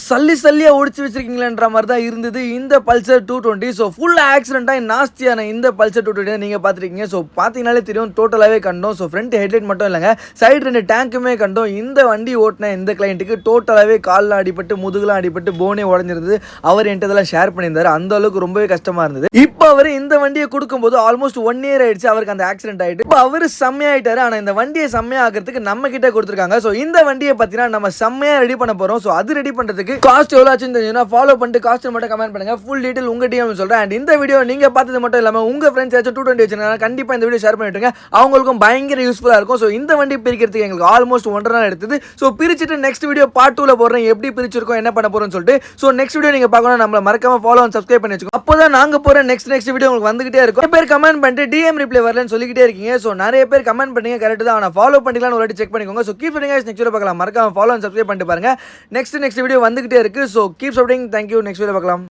சல்லி சல்லியா ஓடிச்சு வச்சிருக்கீங்களேன்ற மாதிரி தான் இருந்தது இந்த பல்சர் 220. ஸோ ஃபுல் ஆக்சிடென்ட்டாக நாஸ்தியான இந்த பல்சர் 220 நீங்கள் பார்த்துருக்கீங்க. ஸோ பார்த்தீங்கனாலே தெரியும், டோட்டலாகவே கண்டோம். ஸோ ஃப்ரண்ட் ஹெட்லைட் மட்டும் இல்லைங்க, சைடு 2 டேங்க்குமே கண்டோம். இந்த வண்டி ஓட்டின இந்த கிளைண்ட்டுக்கு டோட்டலாகவே காலில் அடிபட்டு முதுகுலாம் அடிபட்டு போனே உடஞ்சிருந்தது. அவர் என்கிட்ட இதெல்லாம் ஷேர் பண்ணியிருந்தார். அந்த அளவுக்கு ரொம்பவே கஷ்டமாக இருந்தது. இப்போ அவர் இந்த வண்டியை கொடுக்கும்போது ஆல்மோஸ்ட் 1 இயர் ஆயிடுச்சு அவருக்கு அந்த ஆக்சிடென்ட் ஆகிட்டு. இப்போ அவர் செம்மையாயிட்டாரு. ஆனால் இந்த வண்டியை செம்மையாகிறதுக்கு நம்ம கிட்ட கொடுத்துருக்காங்க. ஸோ இந்த வண்டியை பார்த்தீங்கன்னா நம்ம செம்மையாக ரெடி பண்ண போகிறோம். ஸோ அது ரெடி பண்ணுறதுக்கு காஸ்ட் எவ்வளோ ஆச்சுன்னு தெரிஞ்சுன்னா ஃபாலோ பண்ணிட்டு காஸ்ட் மட்டும் கமெண்ட் பண்ணுங்க. ஃபுல் டீடைல் உங்க டீம் சொல்றேன். அண்ட் இந்த வீடியோ நீங்க பார்த்தது மட்டும் இல்லாம உங்க ஃப்ரெண்ட்ஸ் ஏதாச்சும் 220 வச்சிருக்காங்க, கண்டிப்பா இந்த வீடியோ ஷேர் பண்ணிட்டுங்க. அவங்களுக்கும் பயங்கர யூஸ்ஃபுல்லா இருக்கும். ஸோ இந்த வண்டி பிரிக்கிறதுக்கு எங்களுக்கு ஆல்மோஸ்ட் 1.5 நாள் எடுத்தது. ஸோ பிரிச்சுட்டு நெக்ஸ்ட் வீடியோ பார்ட் 2ல போடுறேன், எப்படி பிரிச்சிருக்கோம் என்ன பண்ண போறோம்னு சொல்லிட்டு. ஸோ நெக்ஸ்ட் வீடியோ நீங்க பார்க்கணும், நம்மள மறக்காம ஃபாலோ அண்ட் சப்ஸ்கிரைப் பண்ணி வச்சுக்கோங்க. அப்போதான் நாங்க போற நெக்ஸ்ட் வீடியோ உங்களுக்கு வந்துகிட்டே இருக்கும். நிறைய பேர் கமெண்ட் பண்ணிட்டு டிஎம் ரிப்ளை வரலன்னு சொல்லிக்கிட்டே இருக்கீங்க. ஸோ நிறைய பேர் கமெண்ட் பண்ணீங்க, கரெக்ட் தான். ஆனால் ஃபாலோ பண்ணிக்கலாம்னு ஒரு வாட்டி செக் பண்ணிக்கோங்க. ஸோ கீப் பண்ணுங்க, நெக்ஸ்ட் வீடியோ பார்க்கலாம். மறக்காம ஃபாலோ அண்ட் சப்ஸ்கிரைப் பண்ணிட்டு பாருங்க. நெக்ஸ்ட் வீடியோ வந்துகிட்டே இருக்கு. So keep supporting. Thank you. Next video பார்க்கலாம்.